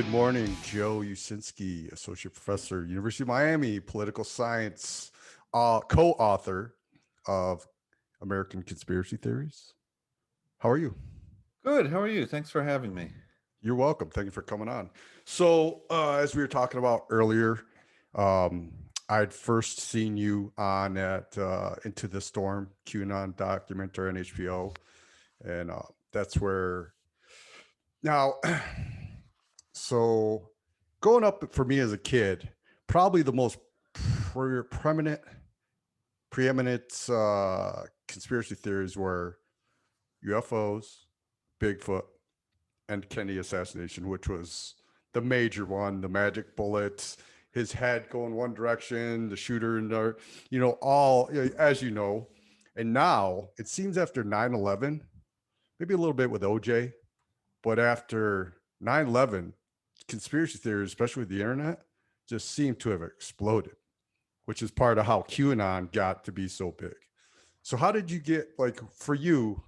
morning, Joe Uscinski, Associate Professor, University of Miami, Political Science, co-author of American Conspiracy Theories. How are you? Good. How are you? Thanks for having me. You're welcome. Thank you for coming on. So, as we were talking about earlier, um, I'd first seen you on that Into the Storm QAnon documentary on HBO, and that's where now. So, growing up for me as a kid, probably the most preeminent conspiracy theories were UFOs, Bigfoot, and Kennedy assassination, which was the major one, the magic bullets, his head going one direction, the shooter in there, all as you know. And now it seems after 9/11, maybe a little bit with OJ, but after 9/11, conspiracy theories, especially with the internet, just seem to have exploded, which is part of how QAnon got to be so big. So how did you get, like, for you,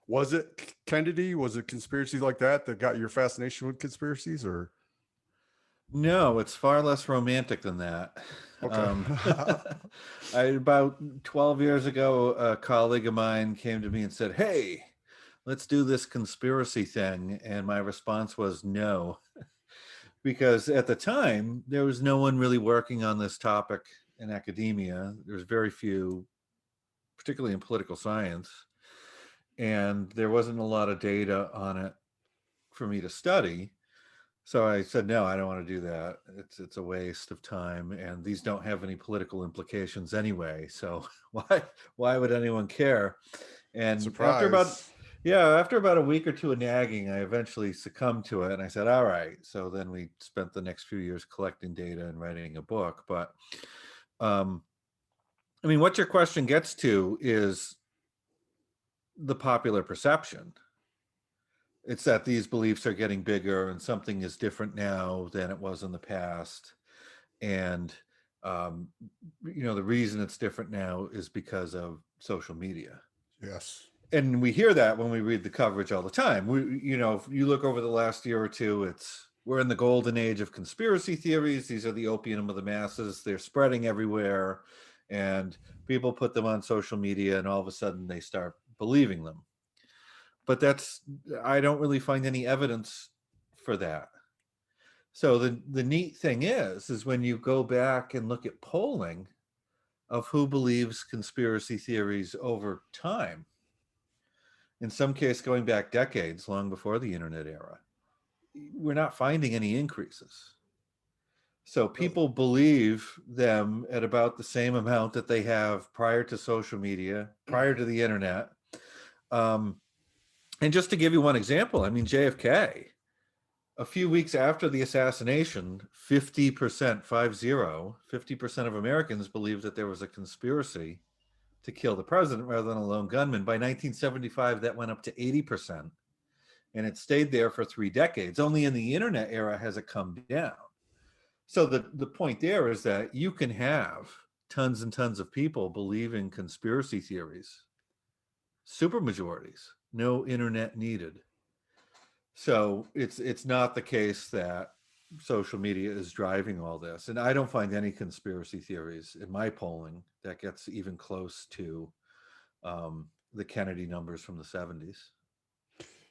was it Kennedy? Was it conspiracies like that got your fascination with conspiracies, or? No, it's far less romantic than that. Okay. Um, about 12 years ago, a colleague of mine came to me and said, "Hey, let's do this conspiracy thing." And my response was no, because at the time, there was no one really working on this topic in academia. There's very few, particularly in political science, and there wasn't a lot of data on it for me to study. So I said, no, I don't want to do that. It's a waste of time, and these don't have any political implications anyway. So why would anyone care? And Surprise. after about a week or two of nagging, I eventually succumbed to it, and I said, all right. So then we spent the next few years collecting data and writing a book. But um, I mean, what your question gets to is the popular perception. It's that these beliefs are getting bigger and something is different now than it was in the past. And, um, the reason it's different now is because of social media. Yes. And we hear that when we read the coverage all the time. If you look over the last year or two, we're in the golden age of conspiracy theories. These are the opium of the masses. They're spreading everywhere, and people put them on social media, and all of a sudden they start believing them. But I don't really find any evidence for that. So the neat thing is when you go back and look at polling of who believes conspiracy theories over time, in some case going back decades, long before the internet era, we're not finding any increases. So Really? people believe them at about the same amount that they have prior to social media, prior to the internet. Um, and just to give you one example, I mean, JFK, a few weeks after the assassination, 50%, 50% of Americans believed that there was a conspiracy to kill the president rather than a lone gunman. By 1975, that went up to 80%. And it stayed there for 3 decades. Only in the internet era has it come down. So the point there is that you can have tons and tons of people believing conspiracy theories, supermajorities, no internet needed. So it's not the case that social media is driving all this. And I don't find any conspiracy theories in my polling that gets even close to the Kennedy numbers from the 70s.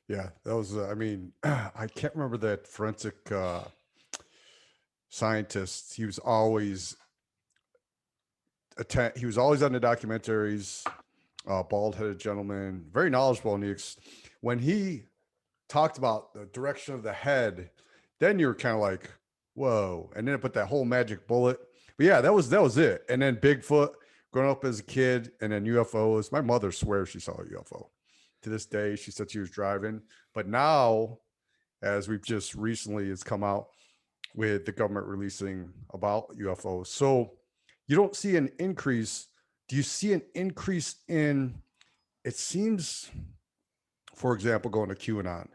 Yeah, that was, I mean, I can't remember that forensic scientist. He was always on the documentaries, bald-headed gentleman, very knowledgeable. And when he talked about the direction of the head, then you're kind of like, whoa. And then it put that whole magic bullet. But yeah, that was it. And then Bigfoot, growing up as a kid, and then UFOs. My mother swears she saw a UFO. To this day, she said she was driving. But now, as we've just recently has come out with the government releasing about UFOs. So you don't see an increase. Do you see an increase in, it seems, for example, going to QAnon,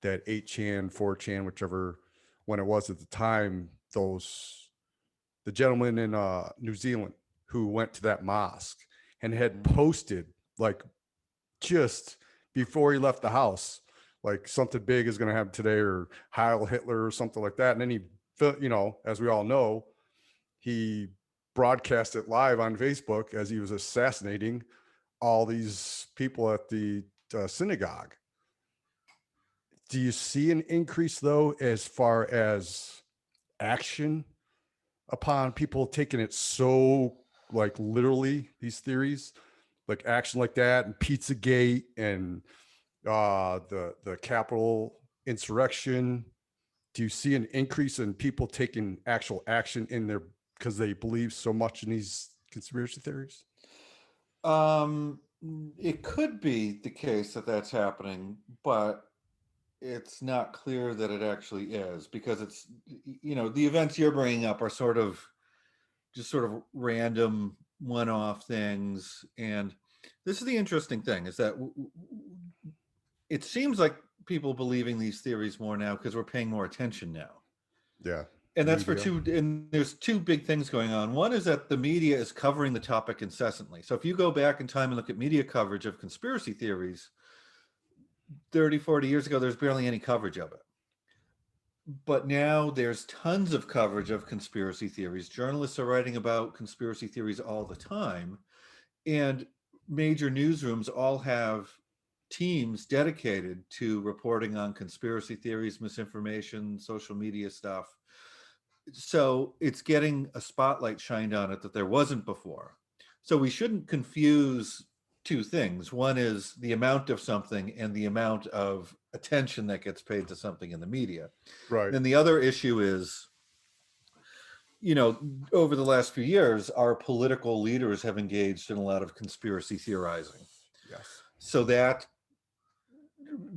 that 8chan, 4chan, whichever when it was at the time, the gentleman in New Zealand who went to that mosque and had Mhm. posted, like, just before he left the house, like something big is going to happen today, or Heil Hitler or something like that. And then he, as we all know, he broadcast it live on Facebook as he was assassinating all these people at the synagogue. Do you see an increase though, as far as action upon people taking it so like literally, these theories, like action like that, and Pizzagate, and the Capitol insurrection? Do you see an increase in people taking actual action in their, because they believe so much in these conspiracy theories? Um, it could be the case that that's happening, but it's not clear that it actually is, because it's, the events you're bringing up are just sort of random one-off things. And this is the interesting thing, is that it seems like people believing these theories more now because we're paying more attention now. Yeah. And that's for Media. and there's two big things going on. One is that the media is covering the topic incessantly. So if you go back in time and look at media coverage of conspiracy theories 30, 40 years ago, there's barely any coverage of it. But now there's tons of coverage of conspiracy theories. Journalists are writing about conspiracy theories all the time. And major newsrooms all have teams dedicated to reporting on conspiracy theories, misinformation, social media stuff. So it's getting a spotlight shined on it that there wasn't before. So we shouldn't confuse two things. One is the amount of something and the amount of attention that gets paid to something in the media. Right. Then the other issue is, over the last few years, our political leaders have engaged in a lot of conspiracy theorizing. Yes. So that,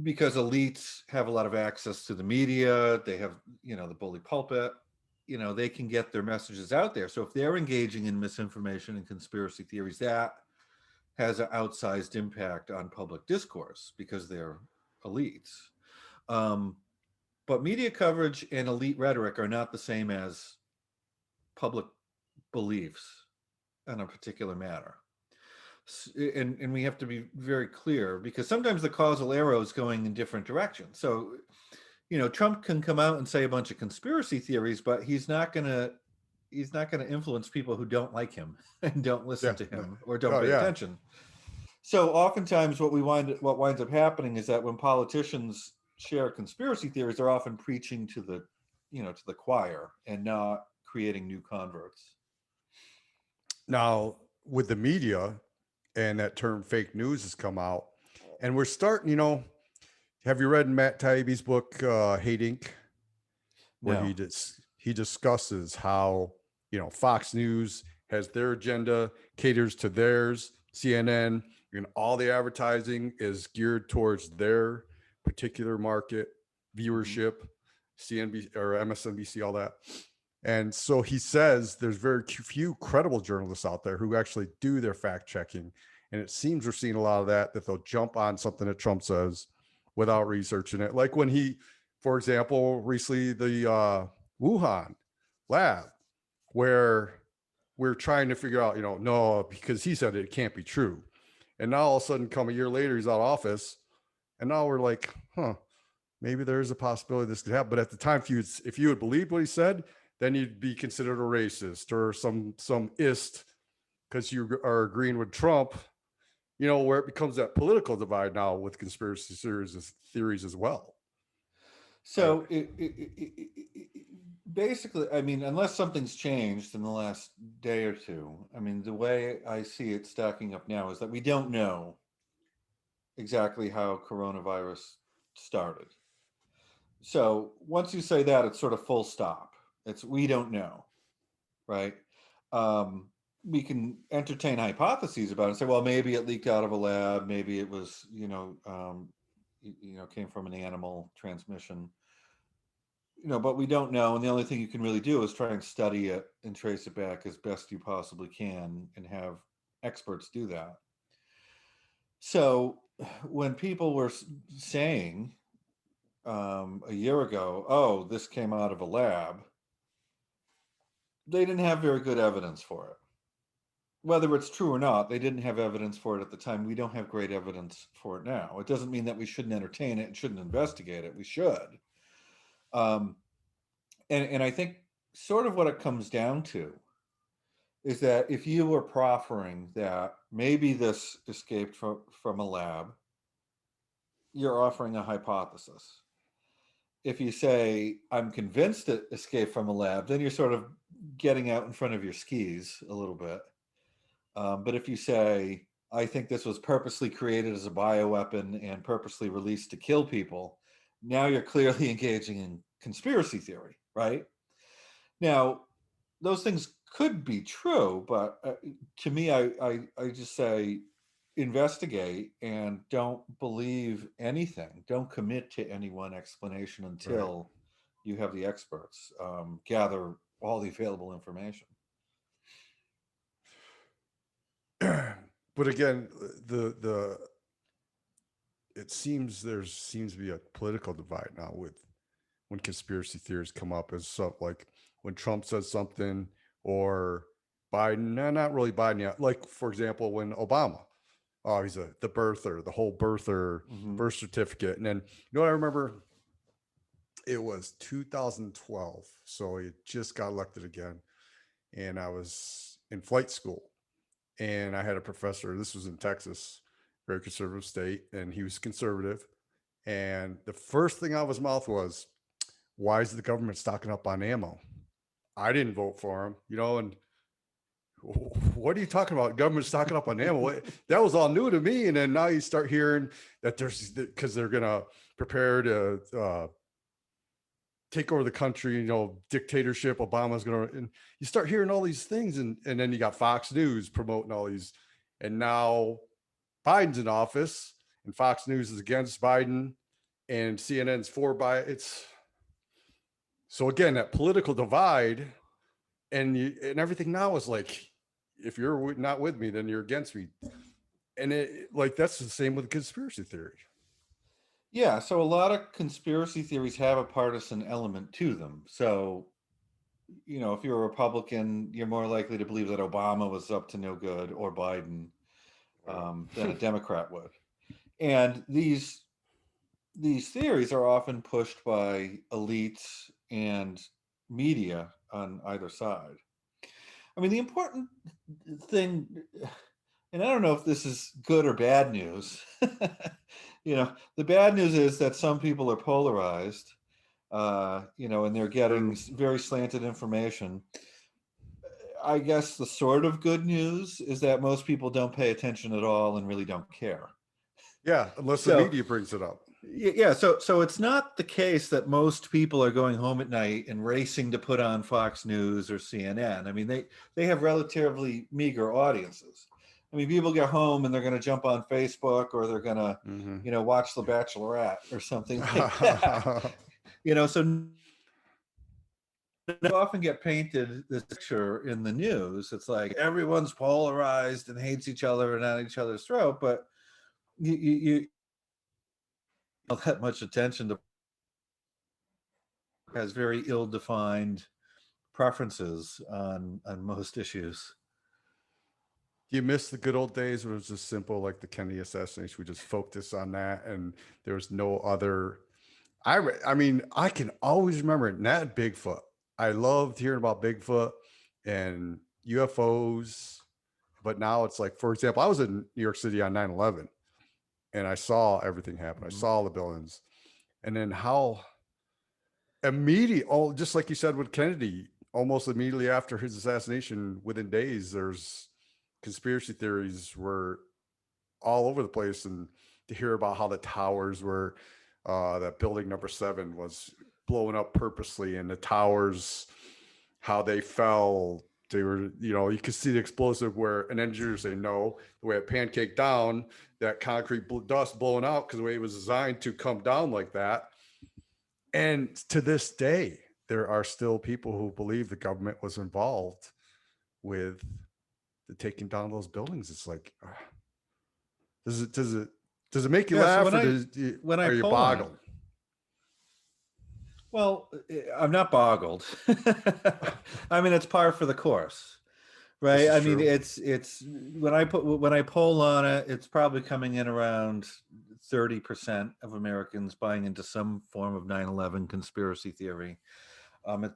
because elites have a lot of access to the media, they have, the bully pulpit, they can get their messages out there. So if they're engaging in misinformation and conspiracy theories, that has an outsized impact on public discourse because they're elites. But media coverage and elite rhetoric are not the same as public beliefs on a particular matter. And we have to be very clear, because sometimes the causal arrow is going in different directions. So, Trump can come out and say a bunch of conspiracy theories, but he's not going to influence people who don't like him and don't listen Yeah. to him or don't Oh pay yeah. attention. So oftentimes what winds up happening is that when politicians share conspiracy theories, they're often preaching to the choir and not creating new converts. Now, with the media and that term fake news has come out, and we're starting, have you read Matt Taibbi's book, Hate Inc., where No. he discusses how, Fox News has their agenda, caters to theirs, CNN, and all the advertising is geared towards their particular market, viewership, CNBC or MSNBC, all that. And so he says there's very few credible journalists out there who actually do their fact checking. And it seems we're seeing a lot of that they'll jump on something that Trump says without researching it. Like when he, for example, recently the Wuhan lab, where we're trying to figure out, no, because he said it can't be true. And now all of a sudden, come a year later, he's out of office. And now we're like, maybe there is a possibility this could happen. But at the time, if you had believed what he said, then you'd be considered a racist or some ist, because you are agreeing with Trump, where it becomes that political divide now with conspiracy theories as well. So basically, I mean, unless something's changed in the last day or two, I mean, the way I see it stacking up now is that we don't know exactly how coronavirus started. So once you say that, it's sort of full stop. We don't know, right? We can entertain hypotheses about it and say, well, maybe it leaked out of a lab, maybe it was, came from an animal transmission. But we don't know, and the only thing you can really do is try and study it and trace it back as best you possibly can and have experts do that. So when people were saying a year ago, oh, this came out of a lab, they didn't have very good evidence for it. whether it's true or not, they didn't have evidence for it at the time. We don't have great evidence for it now. It doesn't mean that we shouldn't entertain it and shouldn't investigate it. We should. Um, and I think sort of what it comes down to is that if you were proffering that maybe this escaped from a lab, you're offering a hypothesis. If you say, I'm convinced it escaped from a lab, then you're sort of getting out in front of your skis a little bit. But if you say, I think this was purposely created as a bioweapon and purposely released to kill people, now you're clearly engaging in conspiracy theory, right? Now, those things could be true, but to me, I just say investigate and don't believe anything. Don't commit to any one explanation Right. until you have the experts gather all the available information. But again, the it seems seems to be a political divide now with when conspiracy theories come up as stuff like when Trump says something or Biden, no, not really Biden yet. Like for example, when Obama, oh, he's the birther, the whole birther Mm-hmm. birth certificate, and then you know what I remember? It was 2012, so he just got elected again, and I was in flight school, and I had a professor. This was in Texas, very conservative state, and he was conservative. And the first thing out of his mouth was, "Why is the government stocking up on ammo?" I didn't vote for him, you know. And what are you talking about? Government stocking up on ammo? That was all new to me. And then now you start hearing that there's because they're gonna prepare to take over the country, you know, dictatorship. Obama's gonna, and you start hearing all these things, and then you got Fox News promoting all these, and now Biden's in office, and Fox News is against Biden, and CNN's for Biden. It's so again that political divide, and everything now is like, if you're not with me, then you're against me, and it like that's the same with conspiracy theory. Yeah, so a lot of conspiracy theories have a partisan element to them. So, if you're a Republican, you're more likely to believe that Obama was up to no good or Biden than a Democrat would. And these theories are often pushed by elites and media on either side. I mean, the important thing, and I don't know if this is good or bad news. The bad news is that some people are polarized, and they're getting True. very slanted information. I guess the sort of good news is that most people don't pay attention at all and really don't care. Yeah, unless the So media brings it up. yeah, so it's not the case that most people are going home at night and racing to put on Fox News or CNN. I mean, they have relatively meager audiences. I mean, people get home and they're going to jump on Facebook or they're going to, Mm-hmm. watch The Bachelorette or something like that. So they often get painted this picture in the news. It's like everyone's polarized and hates each other and at each other's throat, but you don't that much attention to has very ill-defined preferences on most issues. Do you miss the good old days when it was just simple, like the Kennedy assassination? We just focused on that, and there was no other. I mean, I can always remember it. Not Bigfoot. I loved hearing about Bigfoot and UFOs, but now it's like, for example, I was in New York City on 9/11, and I saw everything happen. I Mhm. saw the buildings, and then how immediate, oh, just like you said with Kennedy, almost immediately after his assassination, within days, there's conspiracy theories were all over the place, and to hear about how the towers were, that building number 7 was blown up purposely, and the towers, how they fell. They were, you could see the explosive where an engineer say no, the way it pancaked down, that concrete dust blowing out because the way it was designed to come down like that. And to this day, there are still people who believe the government was involved with the taking down those buildings. It's like, does it make you Yeah, so laugh, or when I are you poll on it, boggled? well, I'm not boggled. I mean, it's par for the course. This Right. is I mean, true. it's when I poll on it, it's probably coming in around 30% of Americans buying into some form of 9/11 conspiracy theory.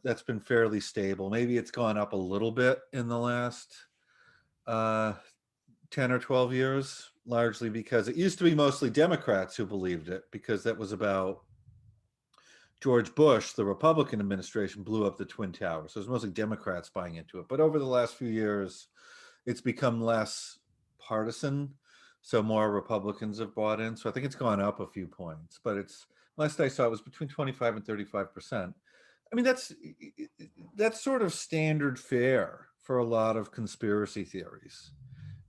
That's been fairly stable. Maybe it's gone up a little bit in the last uh, 10 or 12 years, largely because it used to be mostly Democrats who believed it, because that was about George Bush, the Republican administration, blew up the Twin Towers. So it was mostly Democrats buying into it. But over the last few years, it's become less partisan. So more Republicans have bought in. So I think it's gone up a few points. But it's last I saw it was between 25 and 35%. I mean, that's sort of standard fare for a lot of conspiracy theories.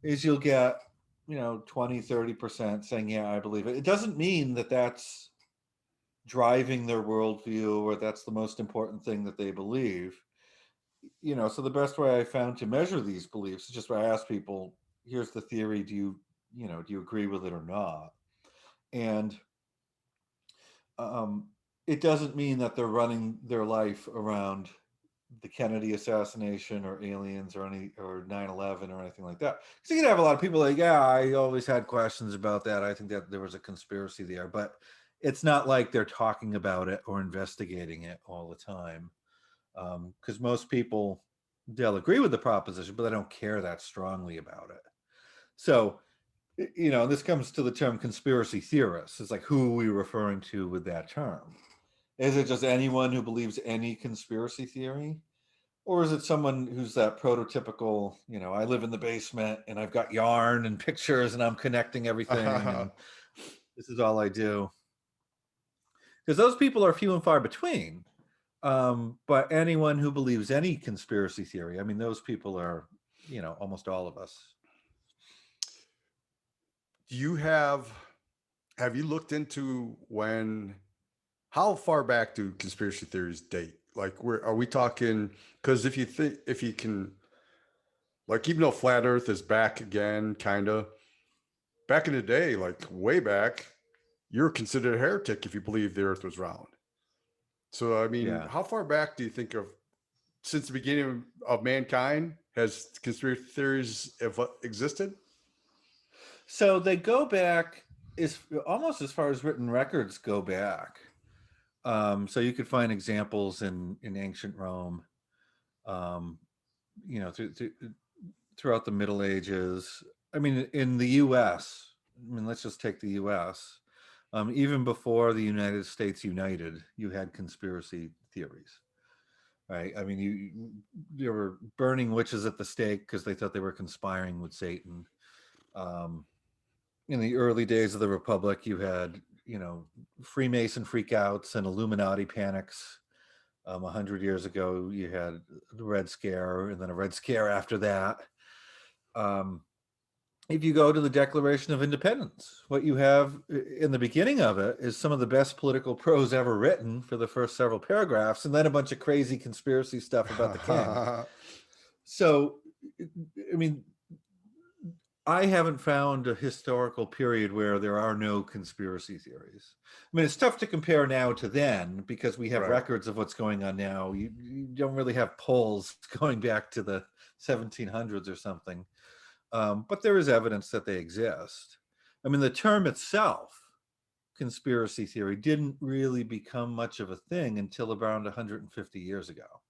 Is you'll get, 20, 30% saying, yeah, I believe it. It doesn't mean that that's driving their worldview or that's the most important thing that they believe. So the best way I found to measure these beliefs is just by ask people, here's the theory, do you agree with it or not? And um, it doesn't mean that they're running their life around the Kennedy assassination or aliens or 9/11 or anything like that. Because you can have a lot of people like, yeah, I always had questions about that. I think that there was a conspiracy there, but it's not like they're talking about it or investigating it all the time. Because most people, they'll agree with the proposition, but they don't care that strongly about it. So, this comes to the term conspiracy theorists. It's like, who are we referring to with that term? Is it just anyone who believes any conspiracy theory? Or is it someone who's that prototypical, I live in the basement and I've got yarn and pictures and I'm connecting everything and this is all I do? Because those people are few and far between. But anyone who believes any conspiracy theory, I mean, those people are, almost all of us. Do you have you looked into how far back do conspiracy theories date? Like, where are we talking? Because if you can, like, even though flat Earth is back again, kind of back in the day, like way back, you're considered a heretic if you believe the Earth was round. So, I mean, Yeah. how far back do you think of since the beginning of mankind has conspiracy theories existed? So they go back is almost as far as written records go back. So you could find examples in ancient Rome, um, throughout the Middle Ages. I mean, in the U.S. I mean, let's just take the U.S. Even before the United States united, you had conspiracy theories, right? I mean, you were burning witches at the stake because they thought they were conspiring with Satan. Um, in the early days of the Republic, you had, Freemason freakouts and Illuminati panics. 100 years ago, you had the Red Scare, and then a Red Scare after that. Um, if you go to the Declaration of Independence, what you have in the beginning of it is some of the best political prose ever written for the first several paragraphs, and then a bunch of crazy conspiracy stuff about the king. So, I mean, I haven't found a historical period where there are no conspiracy theories. I mean, it's tough to compare now to then because we have Right. records of what's going on now. You don't really have polls going back to the 1700s or something. But there is evidence that they exist. I mean, the term itself, conspiracy theory, didn't really become much of a thing until around 150 years ago.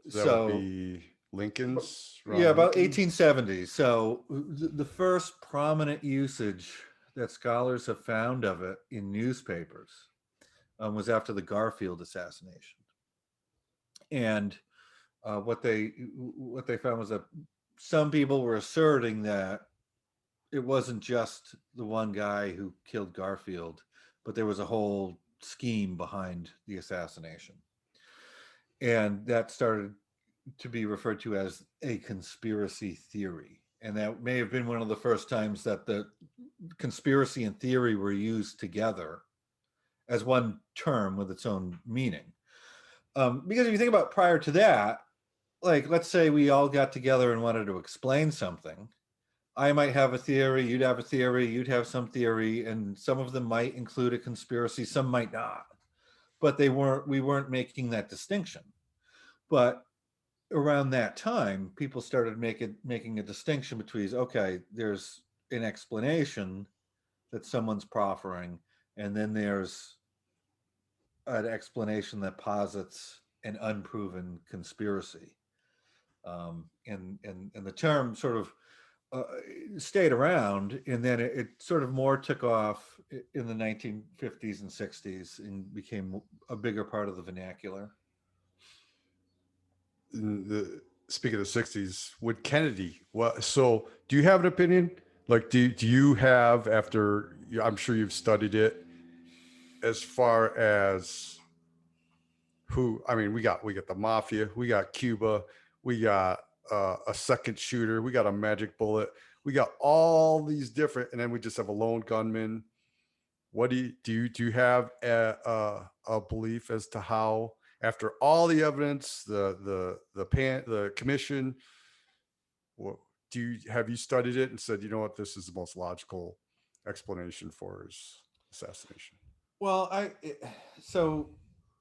So that would So, be Lincoln's, yeah, Ron about Lincoln. 1870. So, the first prominent usage that scholars have found of it in newspapers was after the Garfield assassination. And what they found was that some people were asserting that it wasn't just the one guy who killed Garfield, but there was a whole scheme behind the assassination. And that started to be referred to as a conspiracy theory. And that may have been one of the first times that the conspiracy and theory were used together as one term with its own meaning. Because if you think about prior to that, like let's say we all got together and wanted to explain something. I might have a theory, you'd have a theory, you'd have some theory, and some of them might include a conspiracy, some might not. But we weren't making that distinction. But around that time, people started making a distinction between, okay, there's an explanation that someone's proffering, and then there's an explanation that posits an unproven conspiracy. And the term sort of uh, stayed around, and then it sort of more took off in the 1950s and 60s and became a bigger part of the vernacular. Speaking of the 60s with Kennedy, what, so do you have an opinion? Like, do you have, after, I'm sure you've studied it, as far as who, I mean, we got the mafia, we got Cuba, we got a second shooter, we got a magic bullet, we got all these different, and then we just have a lone gunman. What do you have a belief as to how, after all the evidence, the commission, what, have you studied it and said, you know what, this is the most logical explanation for his assassination? Well, so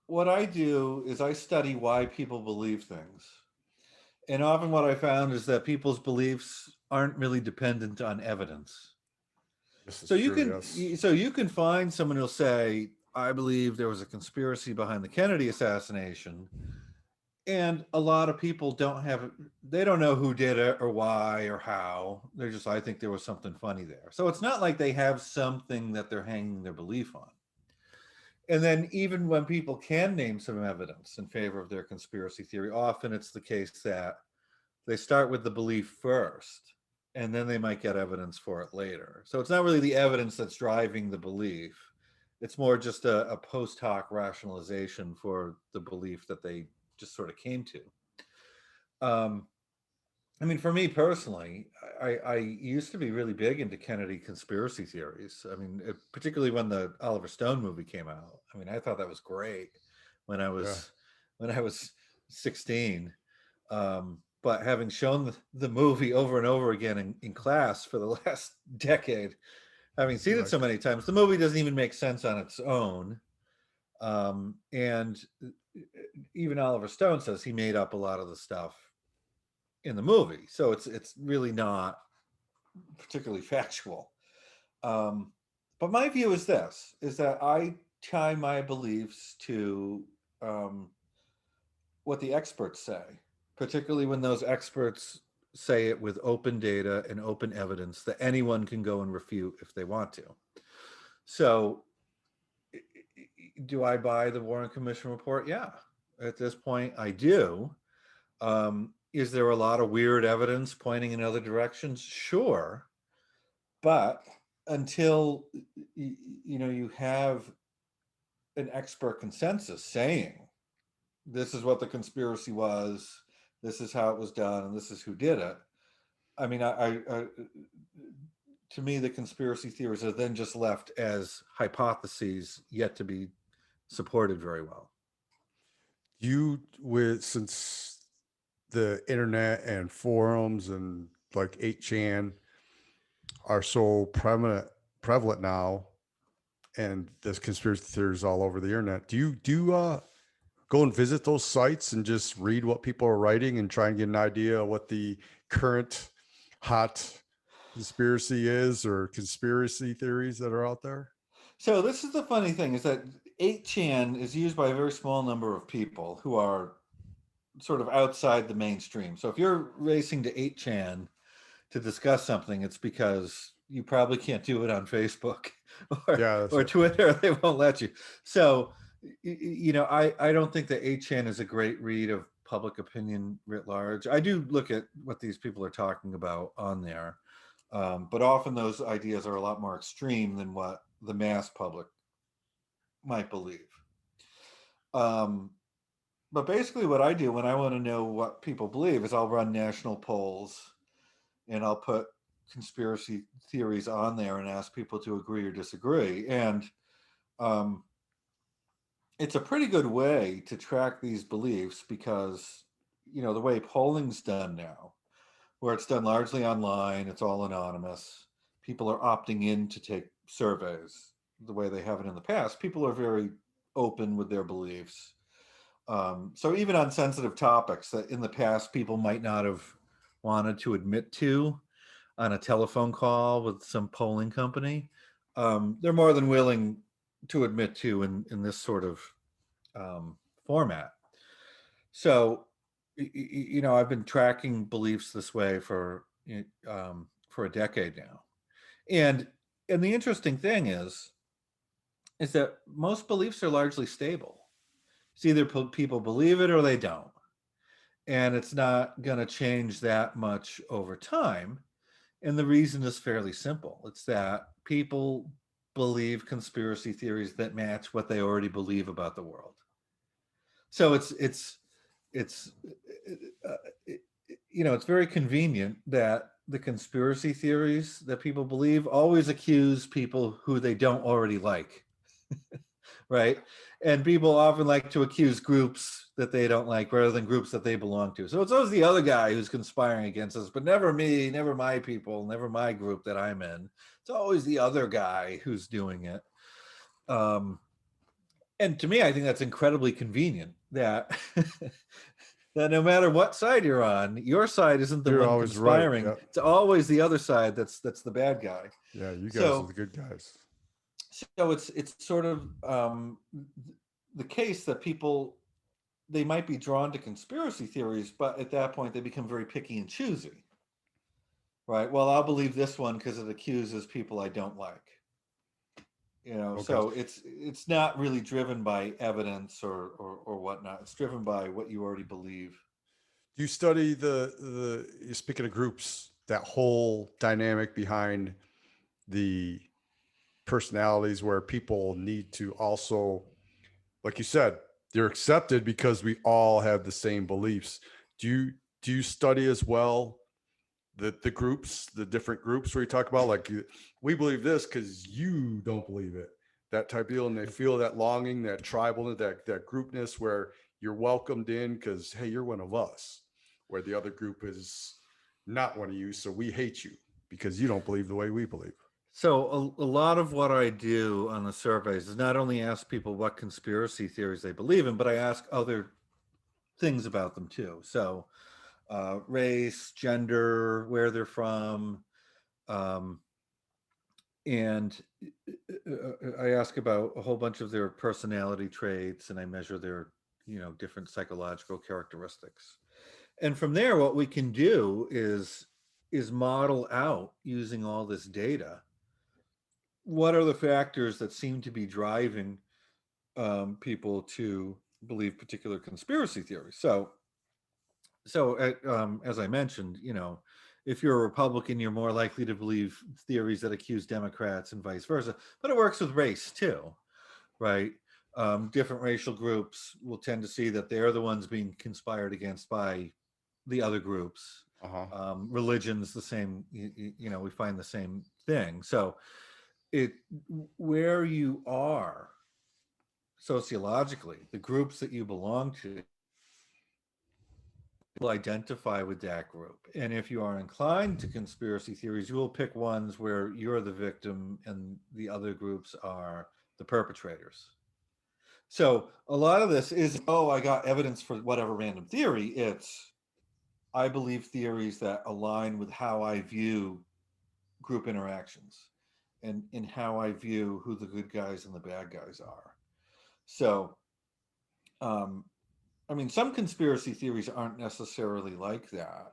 what I do is I study why people believe things. And often what I found is that people's beliefs aren't really dependent on evidence. This is So you true. can Yes. so you can find someone who'll say, I believe there was a conspiracy behind the Kennedy assassination. And a lot of people they don't know who did it or why or how. They're just, I think there was something funny there. So it's not like they have something that they're hanging their belief on. And then even when people can name some evidence in favor of their conspiracy theory, often it's the case that they start with the belief first, and then they might get evidence for it later. So it's not really the evidence that's driving the belief. It's more just a post hoc rationalization for the belief that they just sort of came to. Um, I mean, for me personally, I used to be really big into Kennedy conspiracy theories. I mean, particularly when the Oliver Stone movie came out. I mean, I thought that was great when I Yeah. was when I was 16. But having shown the movie over and over again in class for the last decade, having seen You're it so like, many times, the movie doesn't even make sense on its own. And even Oliver Stone says he made up a lot of the stuff in the movie, so it's really not particularly factual. Um, but my view is this: is that I tie my beliefs to um, what the experts say, particularly when those experts say it with open data and open evidence that anyone can go and refute if they want to. So, do I buy the Warren Commission report? Yeah, at this point, I do. Is there a lot of weird evidence pointing in other directions? Sure, but until you have an expert consensus saying this is what the conspiracy was, this is how it was done, and this is who did it. I mean, to me, the conspiracy theories are then just left as hypotheses yet to be supported very well. you with since the internet and forums and like 8chan are so prevalent now, and there's conspiracy theories all over the internet. Do you go and visit those sites and just read what people are writing and try and get an idea of what the current hot conspiracy is, or conspiracy theories that are out there? So this is the funny thing, is that 8chan is used by a very small number of people who are sort of outside the mainstream. So if you're racing to 8chan to discuss something, it's because you probably can't do it on Facebook or Yeah, that's right. Twitter. They won't let you. So I don't think that 8chan is a great read of public opinion writ large. I do look at what these people are talking about on there, but often those ideas are a lot more extreme than what the mass public might believe. Um, but basically, what I do when I want to know what people believe is I'll run national polls, and I'll put conspiracy theories on there and ask people to agree or disagree. And um, it's a pretty good way to track these beliefs because, the way polling's done now, where it's done largely online, it's all anonymous. People are opting in to take surveys the way they haven't in the past. People are very open with their beliefs. So even on sensitive topics that in the past people might not have wanted to admit to on a telephone call with some polling company, they're more than willing to admit to in this sort of format. So, I've been tracking beliefs this way for a decade now, and the interesting thing is that most beliefs are largely stable. It's either people believe it or they don't, and it's not going to change that much over time. And the reason is fairly simple. It's that people believe conspiracy theories that match what they already believe about the world. So it's uh, it, it's very convenient that the conspiracy theories that people believe always accuse people who they don't already like, right? And people often like to accuse groups that they don't like rather than groups that they belong to. So it's always the other guy who's conspiring against us, but never me, never my people, never my group that I'm in. It's always the other guy who's doing it. And to me, I think that's incredibly convenient that that no matter what side you're on, your side isn't the You're one always right. conspiring. Yeah. It's always the other side that's the bad guy. Yeah. You guys are So the good guys. it's sort of the case that people, they might be drawn to conspiracy theories, but at that point they become very picky and choosy. Right. Well, I'll believe this one because it accuses people I don't like. Okay. So it's not really driven by evidence or whatnot. It's driven by what you already believe. Do you study you're speaking of groups, that whole dynamic behind the personalities where people need to also, like you said, they're accepted because we all have the same beliefs. Do you study as well the groups, the different groups where you talk about like we believe this because you don't believe it, that type of deal, and they feel that longing, that tribalness, that groupness where you're welcomed in because hey, you're one of us, where the other group is not one of you, so we hate you because you don't believe the way we believe. So a lot of what I do on the surveys is not only ask people what conspiracy theories they believe in, but I ask other things about them too. So race, gender, where they're from, um, and I ask about a whole bunch of their personality traits, and I measure their different psychological characteristics. And from there, what we can do is model out using all this data what are the factors that seem to be driving people to believe particular conspiracy theories. So as I mentioned, if you're a Republican, you're more likely to believe theories that accuse Democrats and vice versa. But it works with race too, right? Different racial groups will tend to see that they're the ones being conspired against by the other groups. Uh-huh. Religion's the same. We find the same thing. So it where you are sociologically, the groups that you belong to will identify with that group. And if you are inclined to conspiracy theories, you will pick ones where you're the victim and the other groups are the perpetrators. So a lot of this is, oh, I got evidence for whatever random theory. It's, I believe theories that align with how I view group interactions and in how I view who the good guys and the bad guys are. So, um, I mean, some conspiracy theories aren't necessarily like that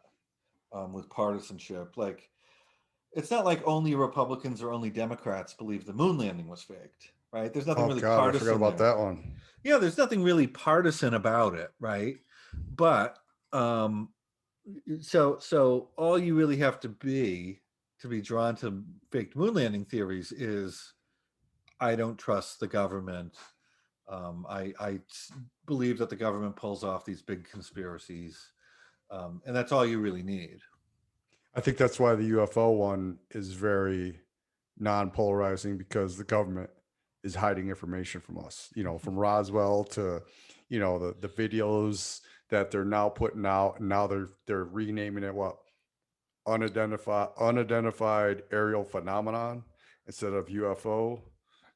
with partisanship. Like, it's not like only Republicans or only Democrats believe the moon landing was faked, right? There's nothing Oh really God, I forgot partisan about there. that one. Yeah, there's nothing really partisan about it, right? But um, so all you really have to be drawn to faked moon landing theories is I don't trust the government. I believe that the government pulls off these big conspiracies, and that's all you really need. I think that's why the UFO one is very non-polarizing, because the government is hiding information from us. From Roswell to, the videos that they're now putting out, and now they're renaming it what, unidentified aerial phenomenon instead of UFO.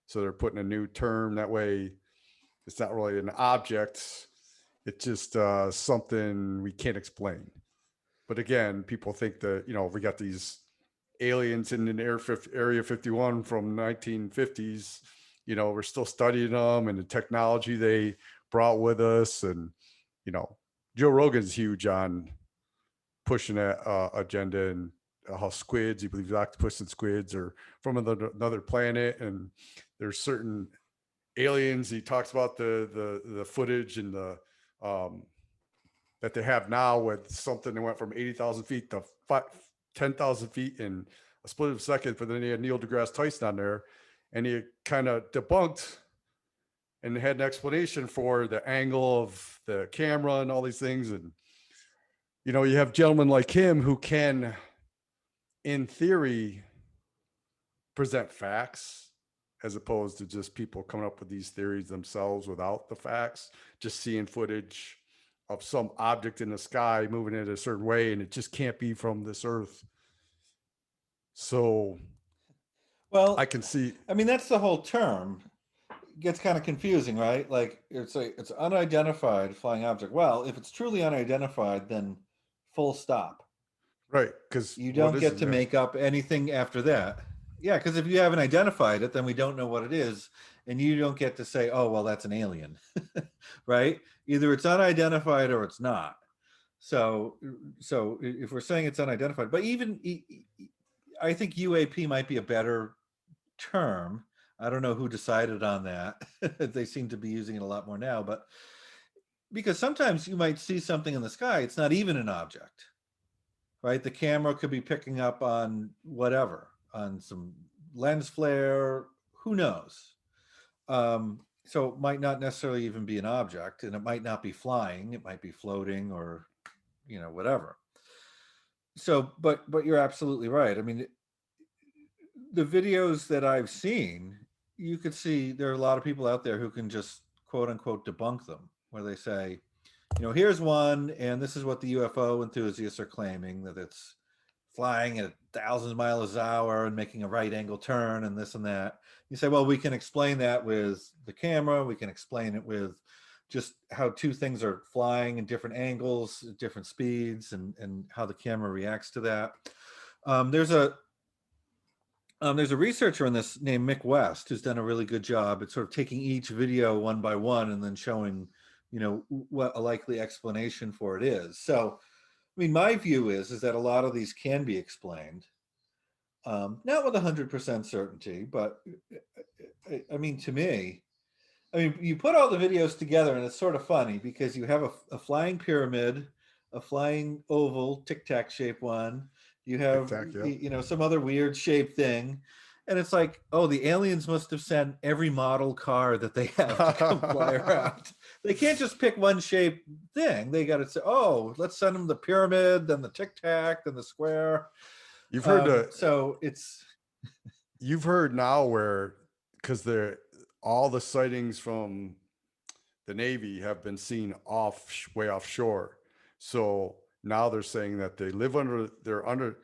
So they're putting a new term that way. It's not really an object. It's just something we can't explain. But again, people think that, we got these aliens in Area 51 from 1950s. We're still studying them and the technology they brought with us. And, you know, Joe Rogan's huge on pushing that agenda, and how squids, he believes octopus and squids are from another planet. And there's certain aliens. He talks about the footage and the um, that they have now with something that went from 80,000 feet to 10,000 feet in a split of a second. But then he had Neil deGrasse Tyson on there, and he kind of debunked and had an explanation for the angle of the camera and all these things. And you have gentlemen like him who can, in theory, present facts, as opposed to just people coming up with these theories themselves without the facts, just seeing footage of some object in the sky moving in a certain way, and it just can't be from this earth. So I Well, can see. I mean, that's the whole term. It gets kind of confusing, right? Like it's unidentified flying object. Well, if it's truly unidentified, then full stop. Right, because You what don't is get it? to Yeah. make up anything after that. Yeah, because if you haven't identified it, then we don't know what it is, and you don't get to say, "Oh, well, that's an alien," right? Either it's unidentified or it's not. So, so if we're saying it's unidentified, but even I think UAP might be a better term. I don't know who decided on that. They seem to be using it a lot more now, but because sometimes you might see something in the sky, it's not even an object, right? The camera could be picking up on whatever, on some lens flare, who knows? So it might not necessarily even be an object, and it might not be flying, it might be floating or, whatever. So, but you're absolutely right. I mean, the videos that I've seen, you could see there are a lot of people out there who can just quote unquote debunk them, where they say, here's one, and this is what the UFO enthusiasts are claiming, that it's flying at 1,000 miles an hour and making a right angle turn and this and that. You say, well, we can explain that with the camera. We can explain it with just how two things are flying in different angles, different speeds, and how the camera reacts to that. Um, there's a there's a researcher in this named Mick West who's done a really good job at sort of taking each video one by one and then showing, what a likely explanation for it is. So, I mean, my view is that a lot of these can be explained, not with 100% certainty, but I mean, to me, I mean, you put all the videos together and it's sort of funny because you have a flying pyramid, a flying oval, tic tac shaped one. You Tic have, Tac, yep. some other weird shaped thing. And it's like, oh, the aliens must have sent every model car that they have to come fly around. They can't just pick one shape thing. They got to say, oh, let's send them the pyramid, then the tic tac, then the square. You've heard So it's, you've heard now where, because they're all the sightings from the Navy have been seen way offshore. So now they're saying that they're under,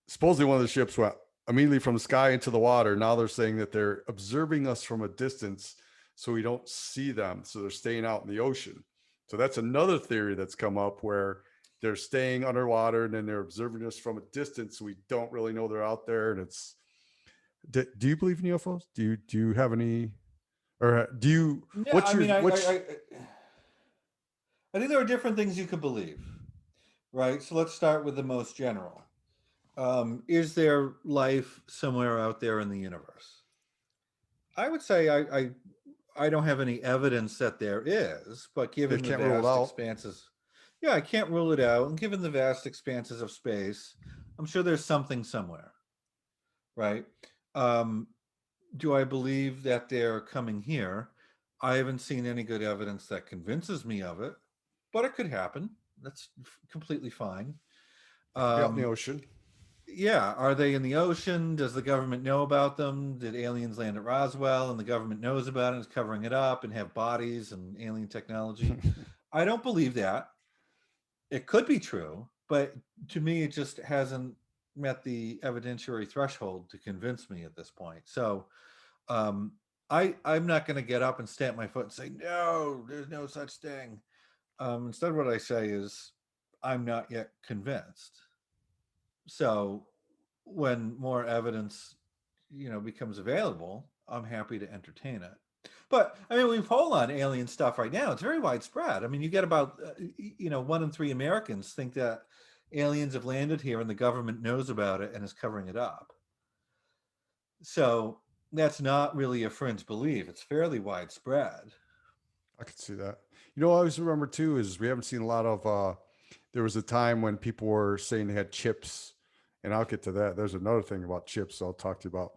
supposedly one of the ships went immediately from the sky into the water. Now they're saying that they're observing us from a distance so we don't see them. So they're staying out in the ocean. So that's another theory that's come up, where they're staying underwater and then they're observing us from a distance. So we don't really know they're out there. And do you believe in UFOs? Do you have any, or do you, yeah, what's I your, mean, which, I think there are different things you could believe, right? So let's start with the most general. Is there life somewhere out there in the universe? I would say I don't have any evidence that there is, but they given the can't rule it vast out? expanses, yeah, I can't rule it out. And given the vast expanses of space, I'm sure there's something somewhere, right? Um, do I believe that they're coming here? I haven't seen any good evidence that convinces me of it, but it could happen. That's completely fine. They could be out in the Um, ocean. yeah, are they in the ocean? Does the government know about them? Did aliens land at Roswell and the government knows about it and is covering it up and have bodies and alien technology? I don't believe that. It could be true, but to me, it just hasn't met the evidentiary threshold to convince me at this point. So, um, I'm not going to get up and stamp my foot and say no, there's no such thing. Instead, what I say is, I'm not yet convinced. So when more evidence, becomes available, I'm happy to entertain it. But I mean, we poll on alien stuff right now. It's very widespread. I mean, you get about, 1 in 3 Americans think that aliens have landed here and the government knows about it and is covering it up. So that's not really a fringe belief. It's fairly widespread. I could see that. I always remember too is we haven't seen a lot of. There was a time when people were saying they had chips, and I'll get to that. There's another thing about chips I'll talk to you about.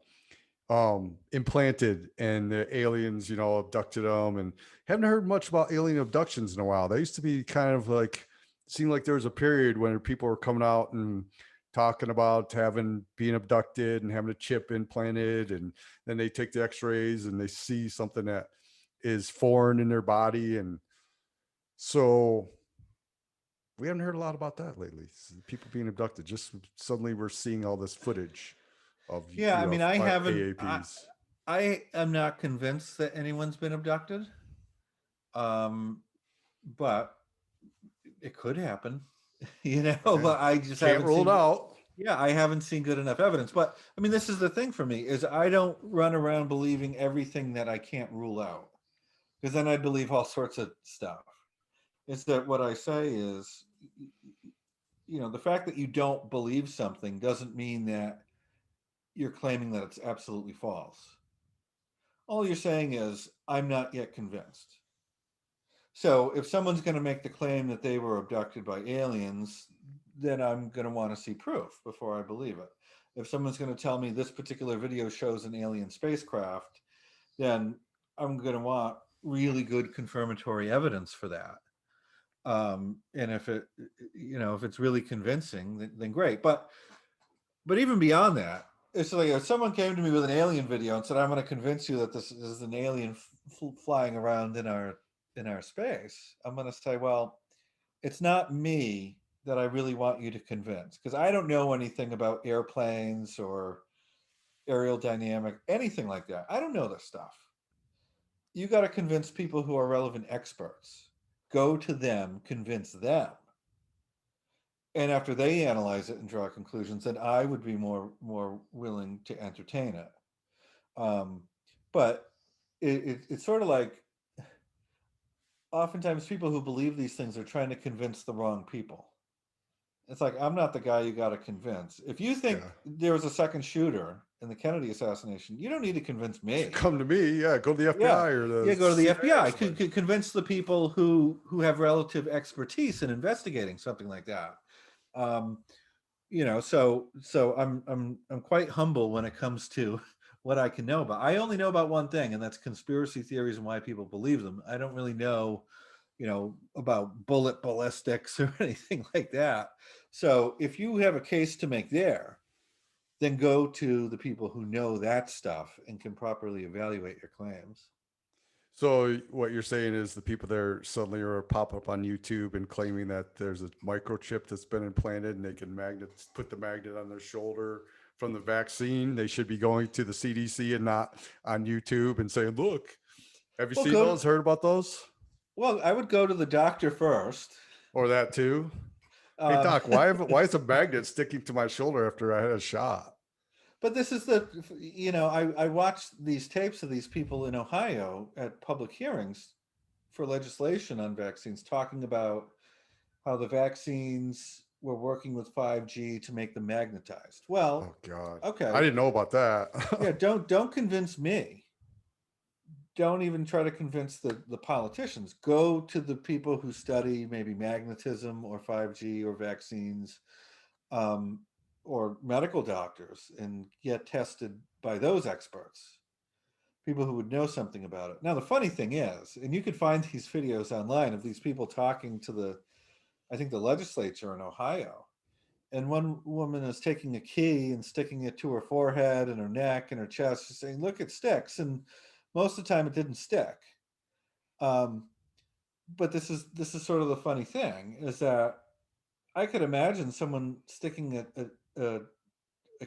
Implanted, and the aliens, abducted them, and haven't heard much about alien abductions in a while. They used to be kind of like, seemed like there was a period when people were coming out and talking about having being abducted and having a chip implanted, and then they take the x-rays and they see something that is foreign in their body. And so we haven't heard a lot about that lately. People being abducted. Just suddenly we're seeing all this footage of Yeah, I mean, AAPs. I am not convinced that anyone's been abducted. Um, but it could happen, Yeah. but I just Can't haven't rule it seen, out. yeah, I haven't seen good enough evidence. But I mean, this is the thing for me is I don't run around believing everything that I can't rule out, because then I believe all sorts of stuff. It's that what I say is, the fact that you don't believe something doesn't mean that you're claiming that it's absolutely false. All you're saying is, I'm not yet convinced. So if someone's going to make the claim that they were abducted by aliens, then I'm going to want to see proof before I believe it. If someone's going to tell me this particular video shows an alien spacecraft, then I'm going to want really good confirmatory evidence for that. And if it's really convincing, then great. But even beyond that, it's like if someone came to me with an alien video and said, "I'm going to convince you that this is an alien flying around in our space," I'm going to say, "Well, it's not me that I really want you to convince, because I don't know anything about airplanes or aerial dynamic, anything like that. I don't know this stuff. You got to convince people who are relevant experts. Go to them, convince them, and after they analyze it and draw conclusions, then I would be more willing to entertain it." Um, but it's sort of like, oftentimes people who believe these things are trying to convince the wrong people. It's like, I'm not the guy you got to convince. If you think Yeah. there was a second shooter in the Kennedy assassination, you don't need to convince me. Come to me. Yeah. Go to the Yeah, FBI or yeah, the go to the CIA or FBI. somebody. Could convince the people who have relative expertise in investigating something like that. Um, so I'm quite humble when it comes to what I can know about. I only know about one thing, and that's conspiracy theories and why people believe them. I don't really know, about bullet ballistics or anything like that. So if you have a case to make there, then go to the people who know that stuff and can properly evaluate your claims. So what you're saying is the people there suddenly are pop up on YouTube and claiming that there's a microchip that's been implanted and they can put the magnet on their shoulder from the vaccine. They should be going to the CDC and not on YouTube and saying, "Look, have you Well, seen those? Heard about those?" I would go to the doctor first. Or that too. Hey Um, doc, why is a magnet sticking to my shoulder after I had a shot? But this is I watched these tapes of these people in Ohio at public hearings for legislation on vaccines, talking about how the vaccines were working with 5G to make them magnetized. Well, Oh God, I okay, didn't know about that. yeah, don't convince me. Don't even try to convince the politicians. Go to the people who study maybe magnetism or 5G or vaccines, um, or medical doctors, and get tested by those experts, people who would know something about it. Now, the funny thing is, and you could find these videos online of these people talking to I think the legislature in Ohio, and one woman is taking a key and sticking it to her forehead and her neck and her chest, just saying, "Look, it sticks." And most of the time, it didn't stick. Um, but this is sort of the funny thing, is that I could imagine someone sticking a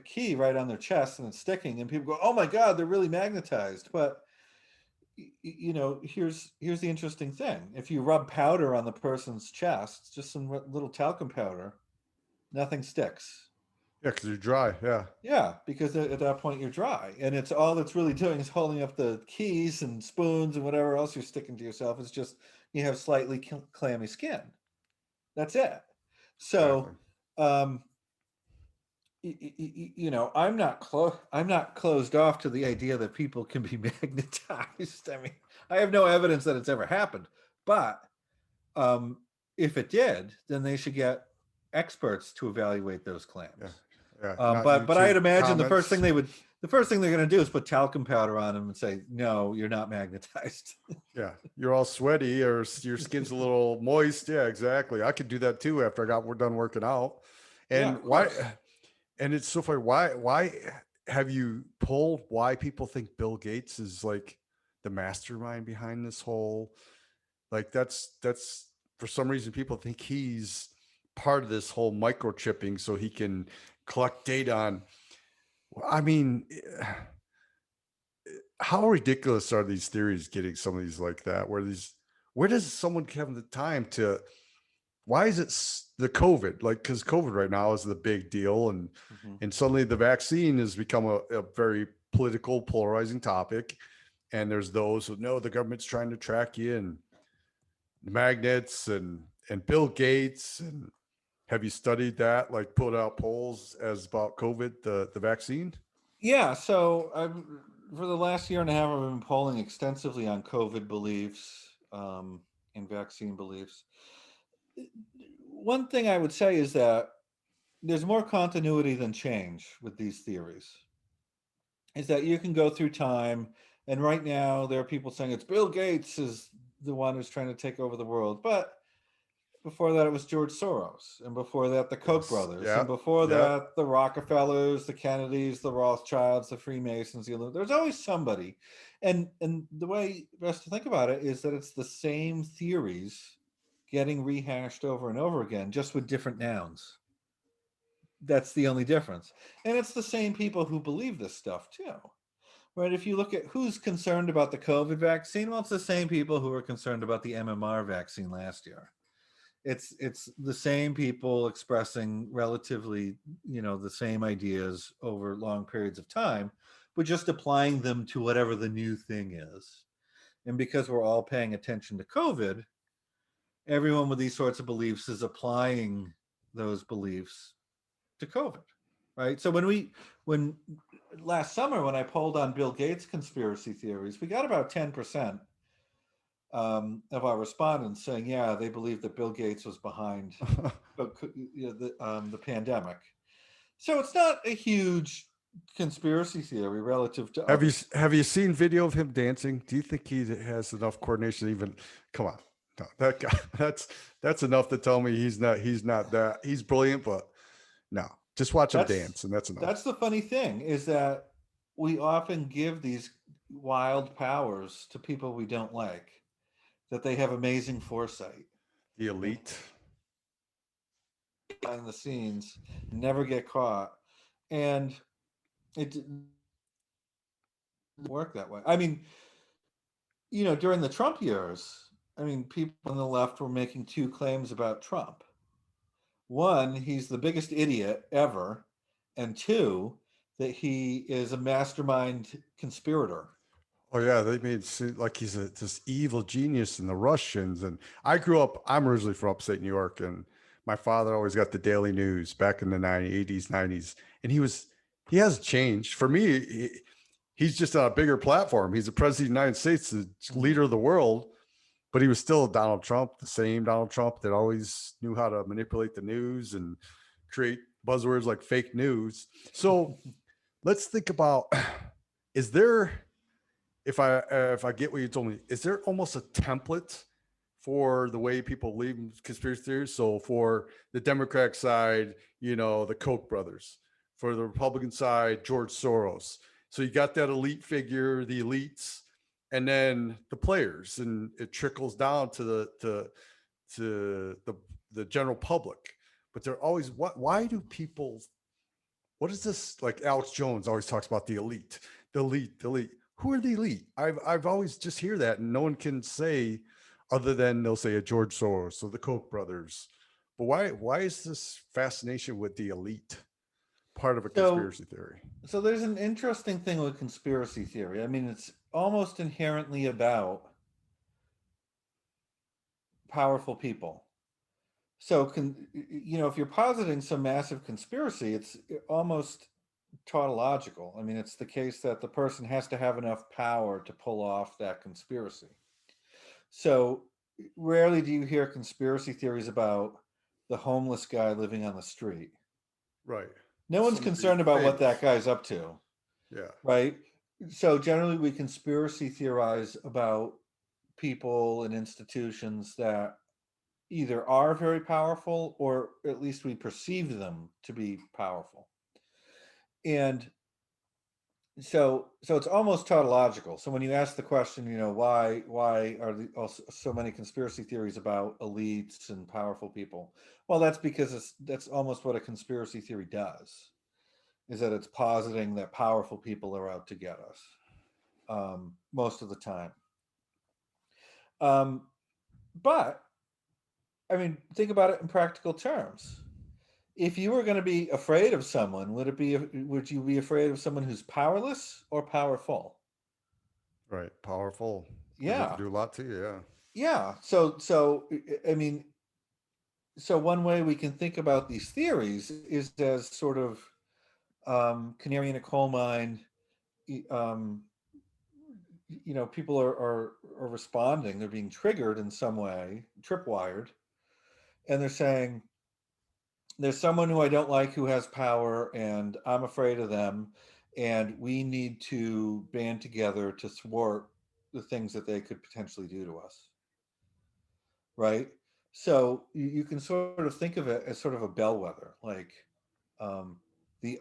key right on their chest and it's sticking, and people go, "Oh my God, they're really magnetized." But here's the interesting thing. If you rub powder on the person's chest, just some little talcum powder, nothing sticks. Yeah, because you're dry. Yeah. Yeah, because at that point you're dry, and it's all that's really doing is holding up the keys and spoons and whatever else you're sticking to yourself. It's just you have slightly clammy skin. That's it. Exactly. So, um, I'm not closed off to the idea that people can be magnetized. I mean, I have no evidence that it's ever happened, but um, if it did, then they should get experts to evaluate those Yeah. claims. Yeah. Um, Not but but I'd YouTube imagine comments. the first thing they're going to do is put talcum powder on them and say, no, you're not magnetized. Yeah. You're all sweaty or your skin's a little moist. Yeah, exactly. I could do that too after we're done working out. Yeah, And of why? course. And it's so funny. Why have you polled why people think Bill Gates is like the mastermind behind this whole, like that's for some reason people think he's part of this whole microchipping so he can collect data on, I mean, how ridiculous are these theories getting some of these like that? Where does someone have the time to, why is it the COVID? Like, because COVID right now is the big deal, Mhm. and suddenly the vaccine has become a very political, polarizing topic. And there's those who know the government's trying to track you, and magnets, and Bill Gates. And have you studied that? Like, put out polls as about COVID, the vaccine? Yeah, so for the last year and a half, I've been polling extensively on COVID beliefs and vaccine beliefs. One thing I would say is that there's more continuity than change with these theories. Is that you can go through time, and right now there are people saying it's Bill Gates is the one who's trying to take over the world, but before that it was George Soros, and before that the Koch Yes. brothers, Yeah. and before Yeah. that the Rockefellers, the Kennedys, the Rothschilds, the Freemasons. There's always somebody, and the way best to think about it is that it's the same theories getting rehashed over and over again, just with different nouns. That's the only difference, and it's the same people who believe this stuff too. Right, if you look at who's concerned about the COVID vaccine, well, it's the same people who were concerned about the MMR vaccine last year. It's the same people expressing relatively, the same ideas over long periods of time, but just applying them to whatever the new thing is. And because we're all paying attention to COVID, everyone with these sorts of beliefs is applying those beliefs to COVID, right? So when last summer when I polled on Bill Gates conspiracy theories, we got about 10% of our respondents saying, yeah, they believe that Bill Gates was behind the pandemic. So it's not a huge conspiracy theory relative to Have other. you seen video of him dancing? Do you think he has enough coordination to even, come on? No, that guy, that's enough to tell me he's not that, he's brilliant, but no, just watch him That's dance and that's enough. that's the funny thing is that we often give these wild powers to people we don't like, that they have amazing foresight The and elite. behind the scenes, never get caught, and it didn't work that way. I mean, during the Trump years, I mean, people on the left were making two claims about Trump. One, he's the biggest idiot ever, and two, that he is a mastermind conspirator. Oh yeah, they made it seem like he's this evil genius in the Russians. And I'm originally from upstate New York, and my father always got the Daily News back in the 80s, 90s. And he has changed. For me, he's just on a bigger platform. He's the president of the United States, the Mhm. leader of the world, but he was still Donald Trump, the same Donald Trump that always knew how to manipulate the news and create buzzwords like fake news. So let's think about, is there, if I get what you told me, is there almost a template for the way people believe in conspiracy theories? So for the Democratic side, the Koch brothers. For the Republican side, George Soros. So you got that elite figure, the elites, and then the players, and it trickles down to the general public. But they're always, why do people, what is this, like Alex Jones always talks about the elite, the elite, the elite. Who are the elite? I've always just hear that, and no one can say other than they'll say a George Soros or the Koch brothers. But why is this fascination with the elite part of a So, conspiracy theory? so there's an interesting thing with conspiracy theory. I mean, it's almost inherently about powerful people. So, if you're positing some massive conspiracy, it's almost tautological. I mean, it's the case that the person has to have enough power to pull off that conspiracy. So, rarely do you hear conspiracy theories about the homeless guy living on the street. Right. No one's Somebody concerned about what that famous. guy's up to, Yeah. right? So, generally, we conspiracy theorize about people and institutions that either are very powerful or at least we perceive them to be powerful. And so it's almost tautological. So when you ask the question, why are so many conspiracy theories about elites and powerful people? Well, that's because that's almost what a conspiracy theory does, is that it's positing that powerful people are out to get us, most of the time. um, but I mean, think about it in practical terms. If you were going to be afraid of someone, would you be afraid of someone who's powerless or powerful? Right. Powerful because they can Yeah. do a lot to you. Yeah. Yeah. I mean, so one way we can think about these theories is as sort of canary in a coal mine. Um, People are responding, they're being triggered in some way, tripwired, and they're saying, there's someone who I don't like who has power, and I'm afraid of them, and we need to band together to thwart the things that they could potentially do to us, right? So you can sort of think of it as sort of a bellwether, like um, the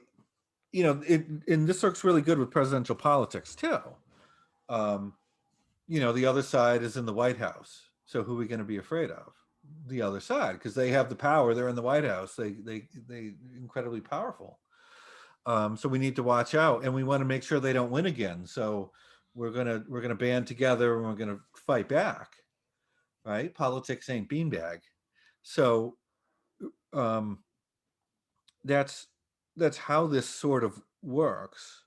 and this works really good with presidential politics too. Um, the other side is in the White House, so who are we going to be afraid of? The other side, because they have the power. They're in the White House. They incredibly powerful. So we need to watch out, and we want to make sure they don't win again. So we're gonna band together and we're gonna fight back. Right? Politics ain't beanbag. So um, that's that's how this sort of works,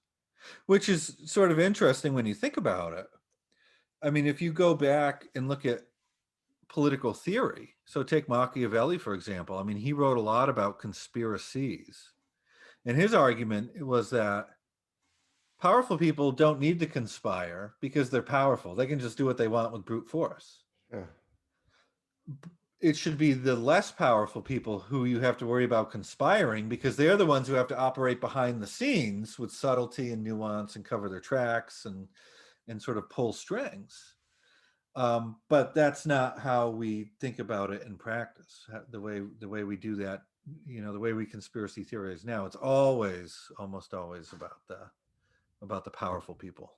which is sort of interesting when you think about it. I mean, if you go back and look at political theory, so take Machiavelli for example. I mean, he wrote a lot about conspiracies, and his argument was that powerful people don't need to conspire because they're powerful. They can just do what they want with brute force. Yeah. It should be the less powerful people who you have to worry about conspiring, because they're the ones who have to operate behind the scenes with subtlety and nuance and cover their tracks and sort of pull strings. But that's not how we think about it in practice. The way we do that, the way we conspiracy theorize now, it's almost always about the powerful people.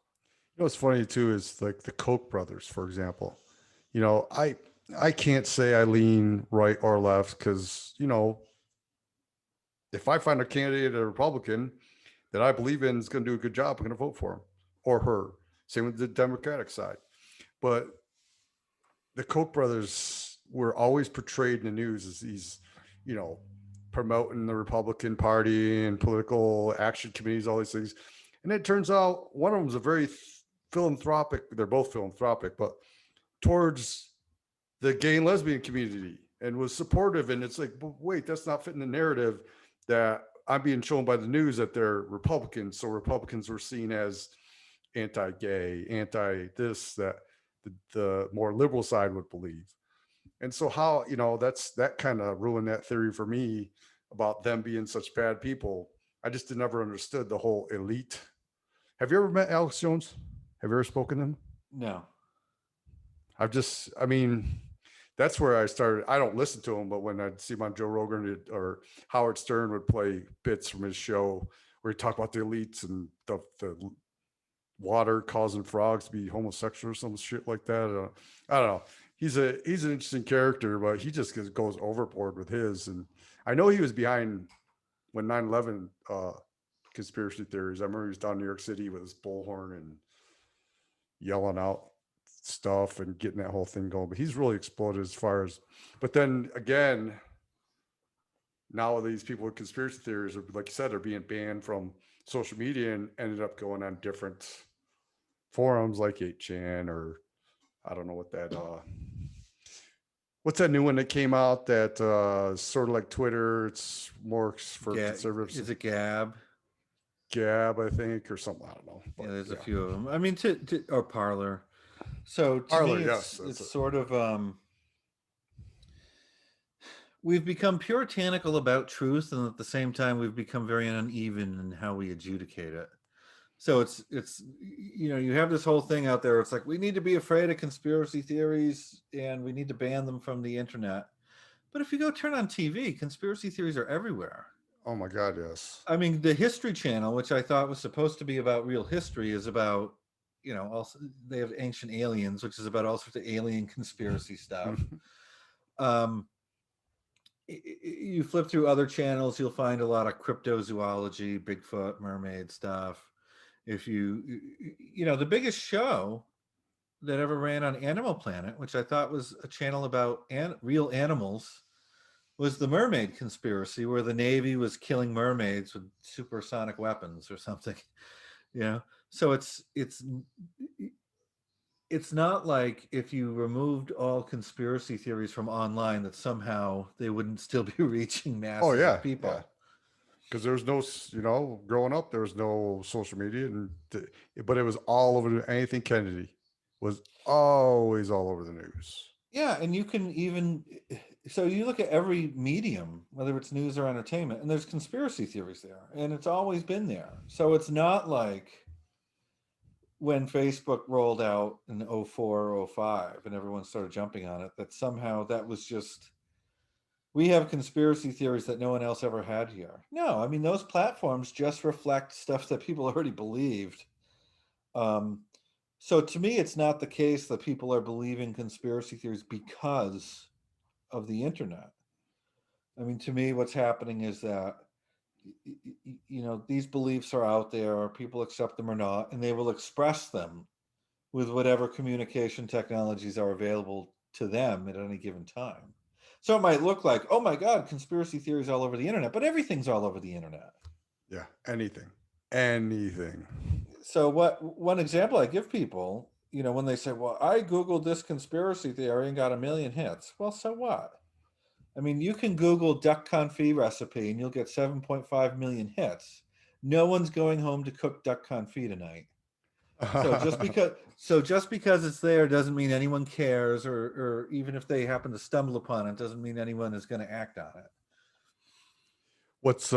You know what's funny too is like the Koch brothers, for example. You know, I can't say I lean right or left because if I find a candidate, a Republican that I believe in is going to do a good job, I'm going to vote for him or her. Same with the Democratic side. But the Koch brothers were always portrayed in the news as these, you know, promoting the Republican Party and political action committees, all these things. And it turns out one of them is a very philanthropic, they're both philanthropic, but towards the gay and lesbian community and was supportive. And it's like, but wait, that's not fitting the narrative that I'm being shown by the news that they're Republicans. So Republicans were seen as anti-gay, anti-this, that the more liberal side would believe. And so how, that kind of ruined that theory for me about them being such bad people. I just never understood the whole elite. Have you ever met Alex Jones? Have you ever spoken to him? No. I mean, that's where I started. I don't listen to him, but when I'd see him on Joe Rogan or Howard Stern would play bits from his show where he talked about the elites and the water causing frogs to be homosexual or some shit like that. I don't know. He's an interesting character, but he just goes overboard with his. And I know he was behind when 9/11 conspiracy theories. I remember he was down in New York City with his bullhorn and yelling out stuff and getting that whole thing going. But he's really exploded as far as, but then again, now these people with conspiracy theories are, like you said, are being banned from social media and ended up going on different forums like 8chan, or I don't know what that what's that new one that came out that sort of like Twitter, it's more for conservatives. Is it Gab? Gab, I think, or something. I don't know. But Yeah, there's a yeah. few of them. I mean, or Parlor. So to Parler, me, yes, it's that's it. sort of we've become puritanical about truth, and at the same time, we've become very uneven in how we adjudicate it. So it's you have this whole thing out there. It's like we need to be afraid of conspiracy theories, and we need to ban them from the internet. But if you go turn on TV, conspiracy theories are everywhere. Oh my God, yes. I mean, the History Channel, which I thought was supposed to be about real history, is about, also they have Ancient Aliens, which is about all sorts of alien conspiracy stuff. Um, you flip through other channels, you'll find a lot of cryptozoology, Bigfoot, mermaid stuff. If the biggest show that ever ran on Animal Planet, which I thought was a channel about real animals, was the mermaid conspiracy, where the Navy was killing mermaids with supersonic weapons or something. So it's not like if you removed all conspiracy theories from online that somehow they wouldn't still be reaching Oh masses yeah, of yeah. people. Because there was no, growing up, there was no social media, and but it was all over. Anything Kennedy was always all over the news. Yeah, and you can even so you look at every medium, whether it's news or entertainment, and there's conspiracy theories there, and it's always been there. So it's not like when Facebook rolled out in 04 or 05 and everyone started jumping on it, that somehow that was just we have conspiracy theories that no one else ever had here. No, I mean those platforms just reflect stuff that people already believed. Um, so to me, it's not the case that people are believing conspiracy theories because of the internet. I mean, to me, what's happening is that these beliefs are out there, people accept them or not, and they will express them with whatever communication technologies are available to them at any given time. So it might look like, oh my God, conspiracy theories all over the internet, but everything's all over the internet. Yeah, anything. So one example I give people, when they say, well, I Googled this conspiracy theory and got 1 million hits. Well, so what? I mean, you can Google duck confit recipe and you'll get 7.5 million hits. No one's going home to cook duck confit tonight. So just because it's there doesn't mean anyone cares, or even if they happen to stumble upon it, doesn't mean anyone is going to act on it. What's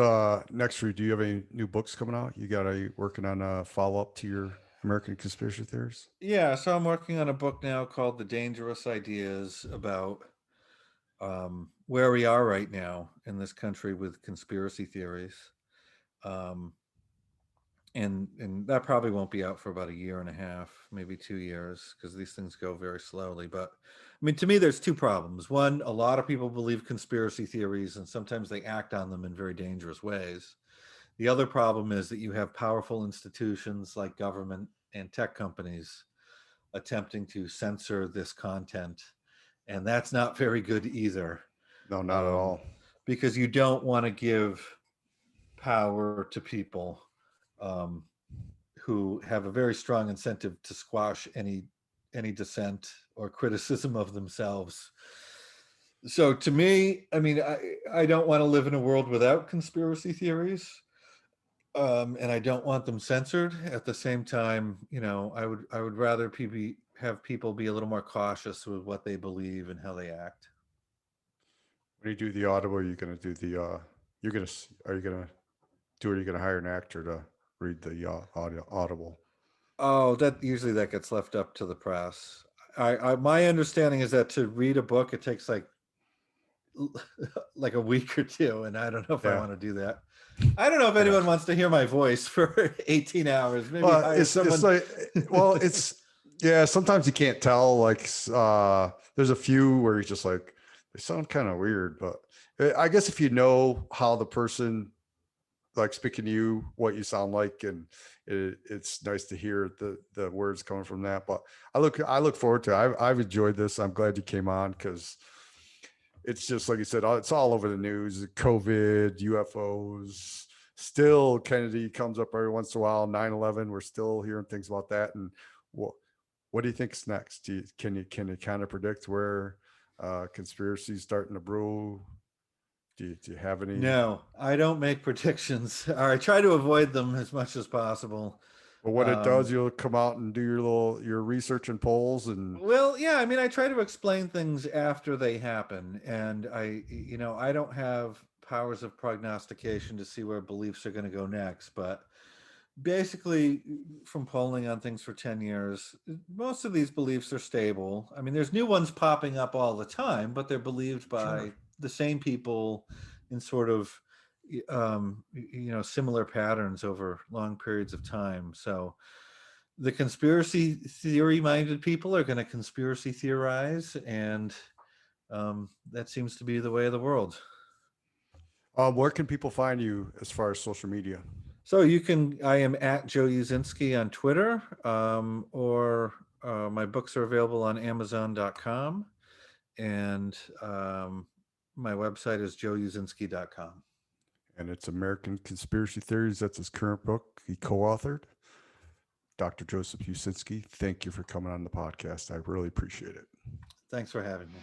next for you? Do you have any new books coming out? Are you working on a follow up to your American conspiracy theories? Yeah, so I'm working on a book now called The Dangerous Ideas, about where we are right now in this country with conspiracy theories. Um, and that probably won't be out for about 1.5 years, maybe 2 years, because these things go very slowly. But I mean, to me, there's two problems. One, a lot of people believe conspiracy theories, and sometimes they act on them in very dangerous ways. The other problem is that you have powerful institutions like government and tech companies attempting to censor this content, and that's not very good either. No, not at all. Because you don't want to give power to people um, who have a very strong incentive to squash any dissent or criticism of themselves. So to me, I mean, I don't want to live in a world without conspiracy theories, and I don't want them censored. At the same time, I would rather have people be a little more cautious with what they believe and how they act. When you do the audible, are you going to do the are you going to are you going to hire an actor to read the audible? Oh, that gets left up to the press. My understanding is that to read a book, it takes like a week or two, and I don't know if I Yeah. want to do that. I don't know if I got anyone you. wants to hear my voice for 18 hours. Maybe Well, hire it's someone. like, well, it's yeah. Sometimes you can't tell. Like, there's a few where you're just like, they sound kind of weird, but I guess if you know how the person like speaking to you, what you sound like, and it's nice to hear the words coming from that. But I look forward to it. I've enjoyed this. I'm glad you came on because it's just like you said, it's all over the news. COVID, UFOs. Still, Kennedy comes up every once in a while. 9/11, we're still hearing things about that. And what do you think's next? Can you kind of predict where conspiracies starting to brew? Do you have any? No, I don't make predictions, or I try to avoid them as much as possible. But what it does, Um, you'll come out and do your research and polls and well, yeah, I mean, I try to explain things after they happen, and I don't have powers of prognostication to see where beliefs are going to go next, but basically, from polling on things for 10 years, most of these beliefs are stable. I mean, there's new ones popping up all the time, but they're believed sure. by the same people in sort of similar patterns over long periods of time. So the conspiracy theory minded people are going to conspiracy theorize, and that seems to be the way of the world. Where can people find you as far as social media? So I am at Joe Uscinski on Twitter, or my books are available on Amazon.com, and my website is joeusinski.com. And it's American Conspiracy Theories. That's his current book he co-authored. Dr. Joseph Uscinski, thank you for coming on the podcast. I really appreciate it. Thanks for having me.